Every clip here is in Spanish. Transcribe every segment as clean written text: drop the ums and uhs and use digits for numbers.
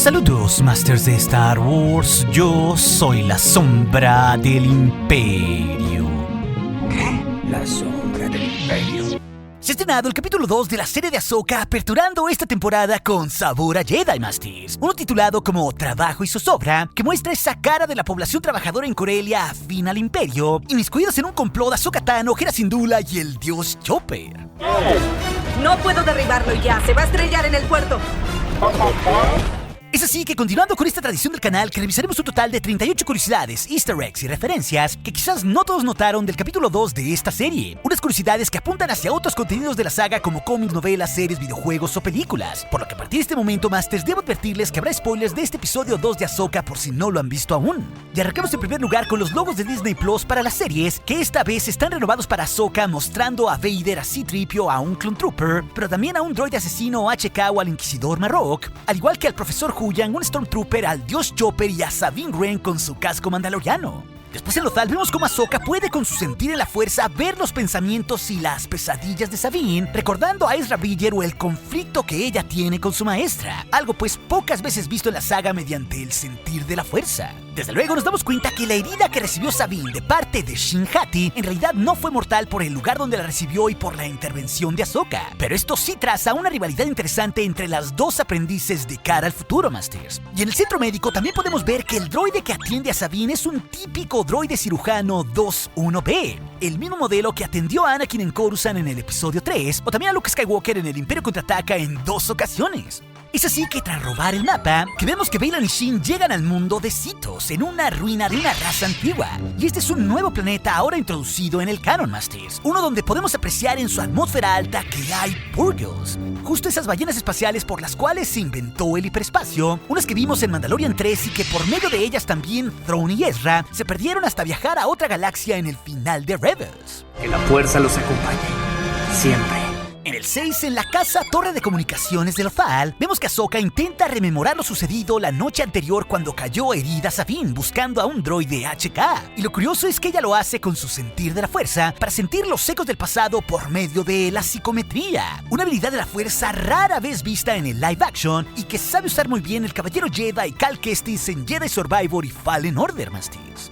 Saludos, Masters de Star Wars. Yo soy la sombra del Imperio. ¿Qué? La sombra del Imperio. Se ha estrenado el capítulo 2 de la serie de Ahsoka, aperturando esta temporada con sabor a Jedi, Masters. Uno titulado como Trabajo y Zozobra, que muestra esa cara de la población trabajadora en Corellia afín al Imperio, inmiscuidos en un complot de Ahsoka Tano, Hera Syndulla y el dios Chopper. No puedo derribarlo ya, se va a estrellar en el puerto. Es así que, continuando con esta tradición del canal, que revisaremos un total de 38 curiosidades, easter eggs y referencias que quizás no todos notaron del capítulo 2 de esta serie. Unas curiosidades que apuntan hacia otros contenidos de la saga como cómics, novelas, series, videojuegos o películas. Por lo que a partir de este momento, Masters, debo advertirles que habrá spoilers de este episodio 2 de Ahsoka por si no lo han visto aún. Y arrancamos en primer lugar con los logos de Disney Plus para las series, que esta vez están renovados para Ahsoka, mostrando a Vader, a C-3PO, a un Clone Trooper, pero también a un droide asesino HK o al Inquisidor Marrok, al igual que al Profesor Huyang, un Stormtrooper, al dios Chopper y a Sabine Wren con su casco mandaloriano. Después en Lothal vemos cómo Ahsoka puede con su sentir en la fuerza ver los pensamientos y las pesadillas de Sabine, recordando a Ezra Bridger o el conflicto que ella tiene con su maestra, algo pues pocas veces visto en la saga mediante el sentir de la fuerza. Desde luego nos damos cuenta que la herida que recibió Sabine de parte de Shin Hati en realidad no fue mortal por el lugar donde la recibió y por la intervención de Ahsoka, pero esto sí traza una rivalidad interesante entre las dos aprendices de cara al futuro, Masters. Y en el centro médico también podemos ver que el droide que atiende a Sabine es un típico droide cirujano 2-1B, el mismo modelo que atendió a Anakin en Coruscant en el episodio 3, o también a Luke Skywalker en el Imperio Contraataca en 2 ocasiones. Es así que tras robar el mapa, que vemos que Baylan y Shin llegan al mundo de Sithos, en una ruina de una raza antigua. Y este es un nuevo planeta ahora introducido en el canon, Masters. Uno donde podemos apreciar en su atmósfera alta que hay Purgles, justo esas ballenas espaciales por las cuales se inventó el hiperespacio, unas que vimos en Mandalorian 3 y que por medio de ellas también Thrawn y Ezra se perdieron hasta viajar a otra galaxia en el final de Rebels. Que la fuerza los acompañe. Siempre. En el 6, en la casa Torre de Comunicaciones de Lothal, vemos que Ahsoka intenta rememorar lo sucedido la noche anterior cuando cayó herida Sabine buscando a un droide HK. Y lo curioso es que ella lo hace con su sentir de la fuerza para sentir los ecos del pasado por medio de la psicometría, una habilidad de la fuerza rara vez vista en el live action y que sabe usar muy bien el caballero Jedi Cal Kestis en Jedi Survivor y Fallen Order, Masters.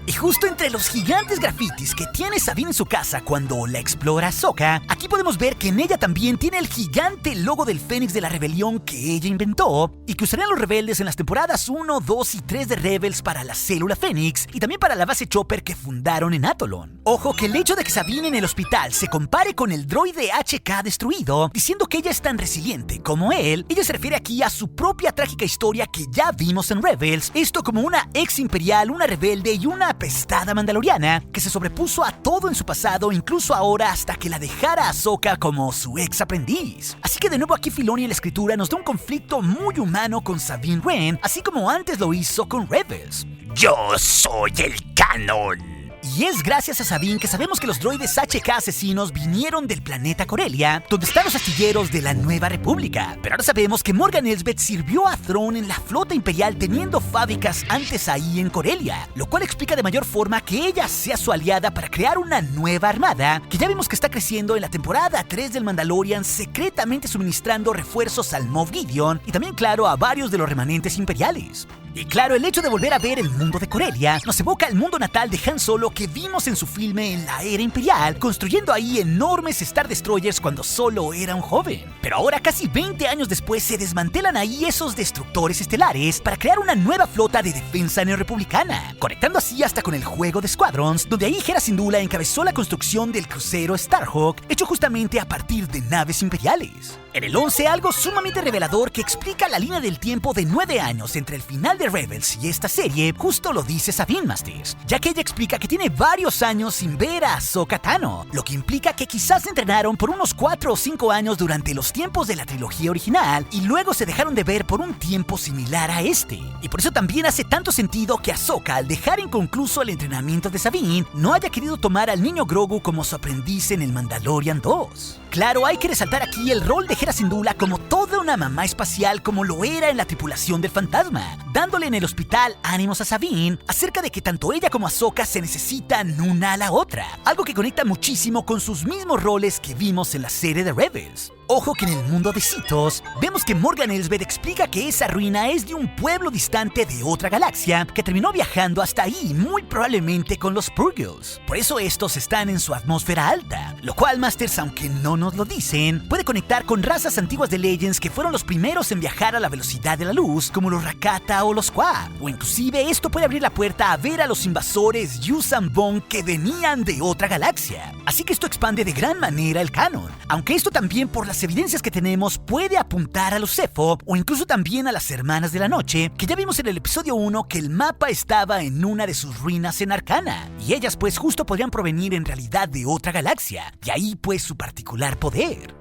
Y justo entre los gigantes grafitis que tiene Sabine en su casa cuando la explora Ahsoka, aquí podemos ver que en ella también tiene el gigante logo del Fénix de la Rebelión que ella inventó y que usarían los rebeldes en las temporadas 1, 2 y 3 de Rebels para la célula Fénix y también para la base Chopper que fundaron en Atolon. Ojo que el hecho de que Sabine en el hospital se compare con el droide HK destruido, diciendo que ella es tan resiliente como él, ella se refiere aquí a su propia trágica historia que ya vimos en Rebels, esto como una ex imperial, una rebelde y una apestada mandaloriana que se sobrepuso a todo en su pasado, incluso ahora hasta que la dejara Ahsoka como su ex aprendiz. Así que de nuevo aquí Filoni en la escritura nos da un conflicto muy humano con Sabine Wren, así como antes lo hizo con Rebels. Yo soy el canon. Y es gracias a Sabine que sabemos que los droides HK asesinos vinieron del planeta Corellia, donde están los astilleros de la Nueva República. Pero ahora sabemos que Morgan Elsbeth sirvió a Thrawn en la flota imperial teniendo fábricas antes ahí en Corellia, lo cual explica de mayor forma que ella sea su aliada para crear una nueva armada, que ya vemos que está creciendo en la temporada 3 del Mandalorian, secretamente suministrando refuerzos al Moff Gideon y también, claro, a varios de los remanentes imperiales. Y claro, el hecho de volver a ver el mundo de Corellia nos evoca al mundo natal de Han Solo que vimos en su filme en la era imperial, construyendo ahí enormes Star Destroyers cuando Solo era un joven. Pero ahora, casi 20 años después, se desmantelan ahí esos destructores estelares para crear una nueva flota de defensa neorepublicana, conectando así hasta con el juego de Squadrons, donde ahí Hera Syndulla encabezó la construcción del crucero Starhawk, hecho justamente a partir de naves imperiales. En el 11, algo sumamente revelador que explica la línea del tiempo de 9 años entre el final de Rebels y esta serie, justo lo dice Sabine, Masters, ya que ella explica que tiene varios años sin ver a Ahsoka Tano, lo que implica que quizás se entrenaron por unos 4 o 5 años durante los tiempos de la trilogía original y luego se dejaron de ver por un tiempo similar a este. Y por eso también hace tanto sentido que Ahsoka, al dejar inconcluso el entrenamiento de Sabine, no haya querido tomar al niño Grogu como su aprendiz en el Mandalorian 2. Claro, hay que resaltar aquí el rol de Hera Syndulla como toda una mamá espacial como lo era en la tripulación del fantasma, dándole en el hospital ánimos a Sabine acerca de que tanto ella como Ahsoka se necesitan una a la otra, algo que conecta muchísimo con sus mismos roles que vimos en la serie de Rebels. Ojo que en el mundo de Citos, vemos que Morgan Elsbeth explica que esa ruina es de un pueblo distante de otra galaxia que terminó viajando hasta ahí, muy probablemente con los Purgles. Por eso estos están en su atmósfera alta, lo cual, Masters, aunque no nos lo dicen, puede conectar con razas antiguas de Legends que fueron los primeros en viajar a la velocidad de la luz, como los Rakata o los Qua. O inclusive esto puede abrir la puerta a ver a los invasores Yuuzhan Vong que venían de otra galaxia. Así que esto expande de gran manera el canon, aunque esto también, por las evidencias que tenemos, puede apuntar a los Zeffo o incluso también a las Hermanas de la Noche, que ya vimos en el episodio 1 que el mapa estaba en una de sus ruinas en Arcana, y ellas pues justo podrían provenir en realidad de otra galaxia, y ahí pues su particular poder.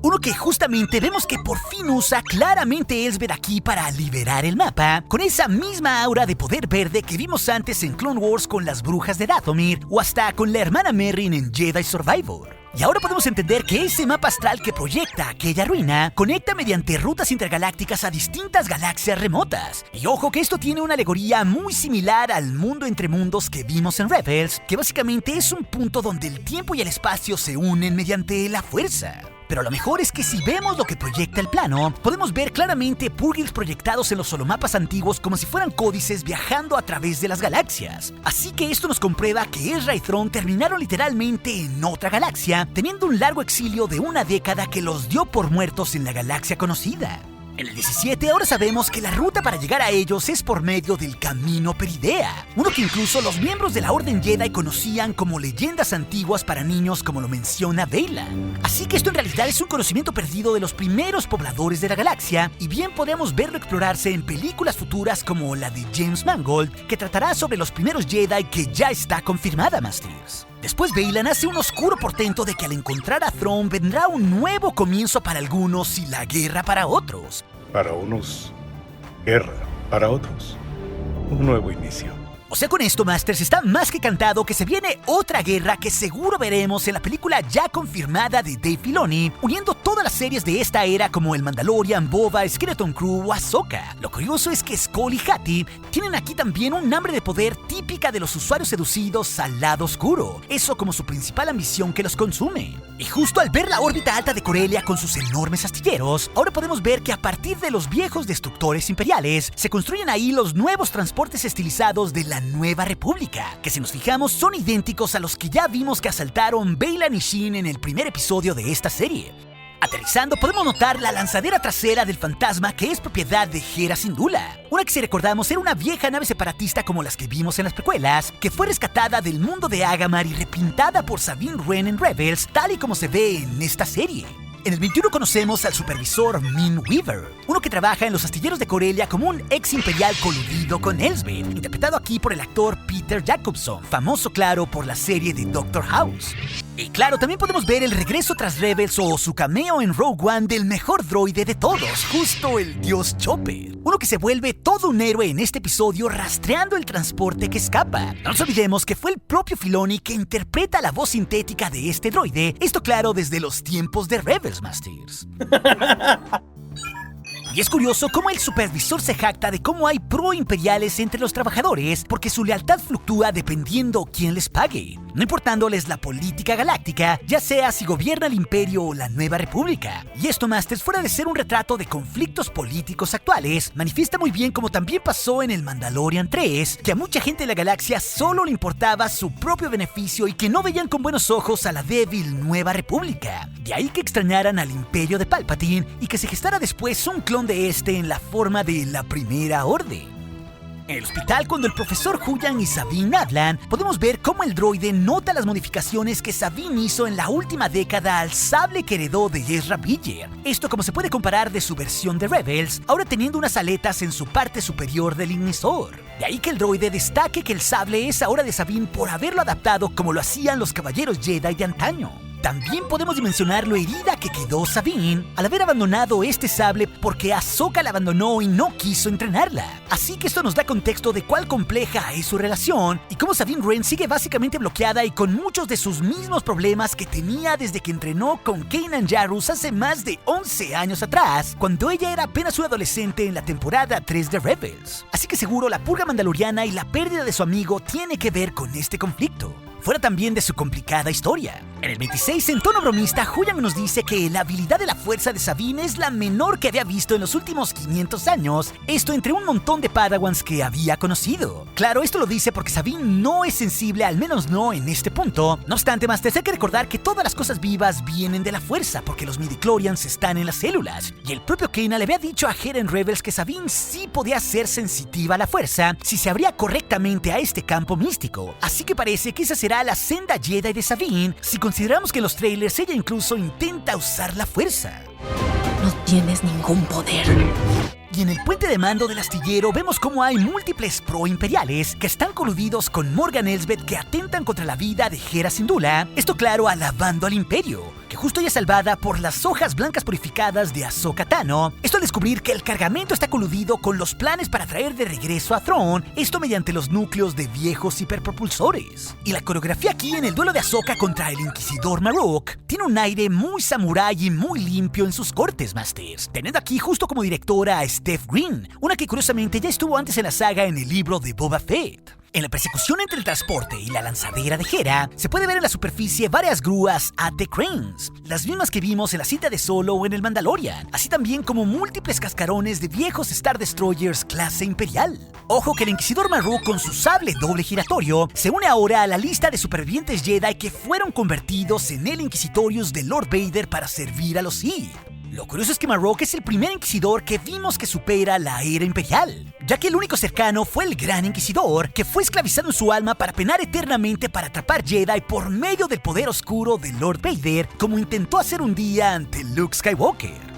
Uno que justamente vemos que por fin usa claramente Elsbeth aquí para liberar el mapa, con esa misma aura de poder verde que vimos antes en Clone Wars con las brujas de Dathomir o hasta con la hermana Merrin en Jedi Survivor. Y ahora podemos entender que ese mapa astral que proyecta aquella ruina conecta mediante rutas intergalácticas a distintas galaxias remotas. Y ojo que esto tiene una alegoría muy similar al mundo entre mundos que vimos en Rebels, que básicamente es un punto donde el tiempo y el espacio se unen mediante la fuerza. Pero lo mejor es que si vemos lo que proyecta el plano, podemos ver claramente Purgles proyectados en los holomapas antiguos como si fueran códices viajando a través de las galaxias. Así que esto nos comprueba que Ezra y Thrawn terminaron literalmente en otra galaxia, teniendo un largo exilio de una década que los dio por muertos en la galaxia conocida. En el 17 ahora sabemos que la ruta para llegar a ellos es por medio del Camino Peridea, uno que incluso los miembros de la Orden Jedi conocían como leyendas antiguas para niños, como lo menciona Baylan. Así que esto en realidad es un conocimiento perdido de los primeros pobladores de la galaxia, y bien podemos verlo explorarse en películas futuras como la de James Mangold, que tratará sobre los primeros Jedi, que ya está confirmada, Masters. Después Baylan hace un oscuro portento de que al encontrar a Thrawn vendrá un nuevo comienzo para algunos y la guerra para otros. Para unos, guerra. Para otros, un nuevo inicio. O sea, con esto, Masters, está más que cantado que se viene otra guerra que seguro veremos en la película ya confirmada de Dave Filoni, uniendo todas las series de esta era como el Mandalorian, Boba, Skeleton Crew o Ahsoka. Lo curioso es que Skull y Hattie tienen aquí también un hambre de poder típica de los usuarios seducidos al lado oscuro, eso como su principal ambición que los consume. Y justo al ver la órbita alta de Corellia con sus enormes astilleros, ahora podemos ver que a partir de los viejos destructores imperiales, se construyen ahí los nuevos transportes estilizados de la Nueva República, que si nos fijamos son idénticos a los que ya vimos que asaltaron Baylan y Shin en el primer episodio de esta serie. Aterrizando podemos notar la lanzadera trasera del fantasma, que es propiedad de Hera Syndulla, una que si recordamos era una vieja nave separatista como las que vimos en las precuelas, que fue rescatada del mundo de Agamar y repintada por Sabine Wren en Rebels, tal y como se ve en esta serie. En el 21 conocemos al supervisor Min Weaver, uno que trabaja en los astilleros de Corellia como un ex imperial coludido con Elsbeth, interpretado aquí por el actor Peter Jacobson, famoso claro por la serie de Doctor House. Y claro, también podemos ver el regreso tras Rebels o su cameo en Rogue One del mejor droide de todos, justo el Dios Chopper, uno que se vuelve todo un héroe en este episodio rastreando el transporte que escapa. No nos olvidemos que fue el propio Filoni que interpreta la voz sintética de este droide, esto claro desde los tiempos de Rebels, Masters. Y es curioso cómo el supervisor se jacta de cómo hay pro-imperiales entre los trabajadores, porque su lealtad fluctúa dependiendo quién les pague, no importándoles la política galáctica, ya sea si gobierna el Imperio o la Nueva República. Y esto, Masters, fuera de ser un retrato de conflictos políticos actuales, manifiesta muy bien como también pasó en el Mandalorian 3, que a mucha gente de la galaxia solo le importaba su propio beneficio y que no veían con buenos ojos a la débil Nueva República. De ahí que extrañaran al Imperio de Palpatine y que se gestara después un clon de este en la forma de la Primera Orden. En el hospital, cuando el profesor Huyan y Sabine hablan, podemos ver cómo el droide nota las modificaciones que Sabine hizo en la última década al sable que heredó de Ezra Bridger. Esto como se puede comparar de su versión de Rebels, ahora teniendo unas aletas en su parte superior del ignisor. De ahí que el droide destaque que el sable es ahora de Sabine por haberlo adaptado como lo hacían los caballeros Jedi de antaño. También podemos dimensionar lo herida que quedó Sabine al haber abandonado este sable porque Ahsoka la abandonó y no quiso entrenarla. Así que esto nos da contexto de cuál compleja es su relación y cómo Sabine Wren sigue básicamente bloqueada y con muchos de sus mismos problemas que tenía desde que entrenó con Kanan Jarrus hace más de 11 años atrás, cuando ella era apenas una adolescente en la temporada 3 de Rebels. Así que seguro la purga mandaloriana y la pérdida de su amigo tiene que ver con este conflicto. fuera también de su complicada historia. En el 26, en tono bromista, Huyang nos dice que la habilidad de la fuerza de Sabine es la menor que había visto en los últimos 500 años, esto entre un montón de Padawans que había conocido. Claro, esto lo dice porque Sabine no es sensible, al menos no en este punto. No obstante, Masters, hay que recordar que todas las cosas vivas vienen de la fuerza, porque los midichlorians están en las células. Y el propio Kanan le había dicho a Hera en Rebels que Sabine sí podía ser sensitiva a la fuerza si se abría correctamente a este campo místico. Así que parece que esa será la senda Jedi de Sabine, si consideramos que en los trailers ella incluso intenta usar la fuerza. No tienes ningún poder. Y en el puente de mando del astillero vemos cómo hay múltiples pro-imperiales que están coludidos con Morgan Elsbeth, que atentan contra la vida de Hera Syndulla. Esto claro, alabando al imperio, que justo ya es salvada por las hojas blancas purificadas de Ahsoka Tano. Esto al descubrir que el cargamento está coludido con los planes para traer de regreso a Thrawn, esto mediante los núcleos de viejos hiperpropulsores. Y la coreografía aquí en el duelo de Ahsoka contra el Inquisidor Marrok tiene un aire muy samurái y muy limpio en sus cortes, Masters, teniendo aquí justo como directora a Steph Green, una que curiosamente ya estuvo antes en la saga en el libro de Boba Fett. En la persecución entre el transporte y la lanzadera de Hera, se puede ver en la superficie varias grúas AT Cranes, las mismas que vimos en la cita de Solo o en el Mandalorian, así también como múltiples cascarones de viejos Star Destroyers clase Imperial. Ojo que el Inquisidor Marrok con su sable doble giratorio se une ahora a la lista de supervivientes Jedi que fueron convertidos en el Inquisitorius de Lord Vader para servir a los Sith. Lo curioso es que Marrok es el primer inquisidor que vimos que supera la era imperial, ya que el único cercano fue el Gran Inquisidor, que fue esclavizado en su alma para penar eternamente para atrapar Jedi por medio del poder oscuro de Lord Vader, como intentó hacer un día ante Luke Skywalker.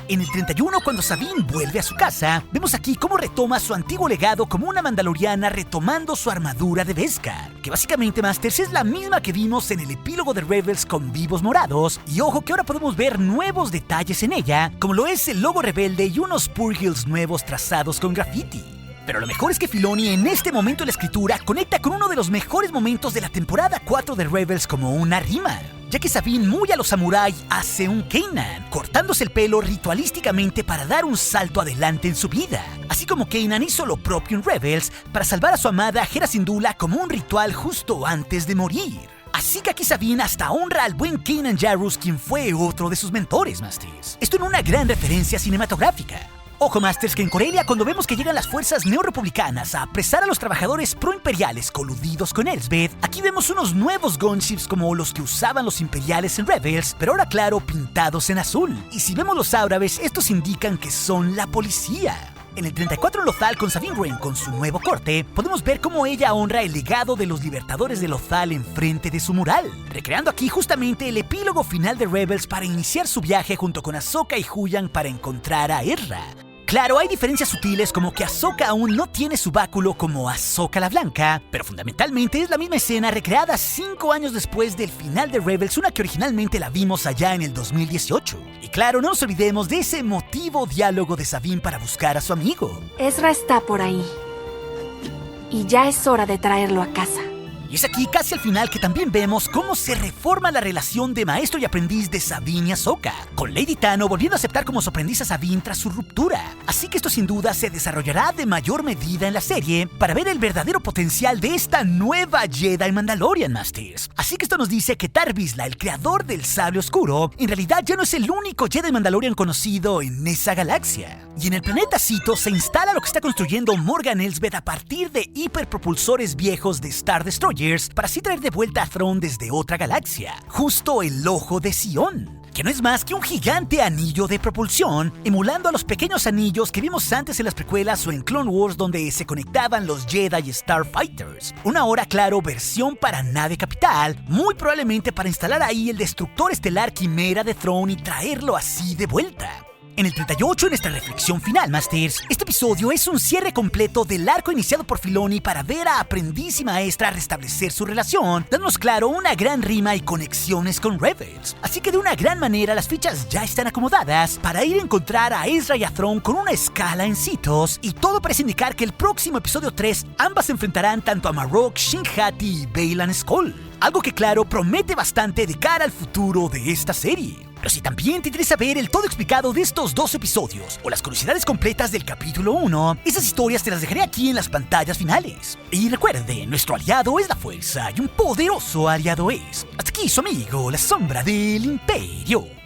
En el 31, cuando Sabine vuelve a su casa, vemos aquí cómo retoma su antiguo legado como una mandaloriana retomando su armadura de Beskar, que básicamente, Masters, es la misma que vimos en el epílogo de Rebels con vivos morados, y ojo que ahora podemos ver nuevos detalles en ella, como lo es el logo rebelde y unos Purgils nuevos trazados con graffiti. Pero lo mejor es que Filoni en este momento de la escritura conecta con uno de los mejores momentos de la temporada 4 de Rebels como una rima, ya que Sabine, muy a los samurái, hace un Kanan, cortándose el pelo ritualísticamente para dar un salto adelante en su vida, así como Kanan hizo lo propio en Rebels para salvar a su amada Hera Syndulla como un ritual justo antes de morir. Así que aquí Sabine hasta honra al buen Kanan Jarrus, quien fue otro de sus mentores, Masters. Esto en una gran referencia cinematográfica. Ojo, Masters, que en Corellia, cuando vemos que llegan las fuerzas neorepublicanas a apresar a los trabajadores proimperiales coludidos con Elsbeth, aquí vemos unos nuevos gunships como los que usaban los imperiales en Rebels, pero ahora claro, pintados en azul. Y si vemos los árabes, estos indican que son la policía. En el 34 Lothal con Sabine Wren con su nuevo corte, podemos ver cómo ella honra el legado de los libertadores de Lothal enfrente de su mural, recreando aquí justamente el epílogo final de Rebels para iniciar su viaje junto con Ahsoka y Huyang para encontrar a Ezra. Claro, hay diferencias sutiles como que Ahsoka aún no tiene su báculo como Ahsoka la Blanca, pero fundamentalmente es la misma escena recreada 5 años después del final de Rebels, una que originalmente la vimos allá en el 2018. Y claro, no nos olvidemos de ese emotivo diálogo de Sabine para buscar a su amigo. Ezra está por ahí. Y ya es hora de traerlo a casa. Y es aquí casi al final que también vemos cómo se reforma la relación de maestro y aprendiz de Sabine y Ahsoka, con Lady Tano volviendo a aceptar como su aprendiz a Sabine tras su ruptura. Así que esto sin duda se desarrollará de mayor medida en la serie para ver el verdadero potencial de esta nueva Jedi Mandalorian, Masters. Así que esto nos dice que Tar Vizsla, el creador del sable oscuro, en realidad ya no es el único Jedi Mandalorian conocido en esa galaxia. Y en el planeta Sito se instala lo que está construyendo Morgan Elsbeth a partir de hiperpropulsores viejos de Star Destroyers, para así traer de vuelta a Thrawn desde otra galaxia, justo el Ojo de Sion, que no es más que un gigante anillo de propulsión, emulando a los pequeños anillos que vimos antes en las precuelas o en Clone Wars, donde se conectaban los Jedi y Starfighters. Una ahora, claro, versión para nave capital, muy probablemente para instalar ahí el destructor estelar Quimera de Thrawn y traerlo así de vuelta. En el 38, en nuestra reflexión final, Masters, este episodio es un cierre completo del arco iniciado por Filoni para ver a aprendiz y maestra restablecer su relación, dándonos claro una gran rima y conexiones con Rebels. Así que de una gran manera las fichas ya están acomodadas para ir a encontrar a Ezra y a Thrawn con una escala en Citos, y todo parece indicar que el próximo episodio 3 ambas se enfrentarán tanto a Marrok, Shin Hati y Baylan Skoll. Algo que claro promete bastante de cara al futuro de esta serie. Pero si también te interesa ver el todo explicado de estos 2 episodios o las curiosidades completas del capítulo 1, esas historias te las dejaré aquí en las pantallas finales. Y recuerde, nuestro aliado es la fuerza y un poderoso aliado es. Hasta aquí su amigo, la sombra del imperio.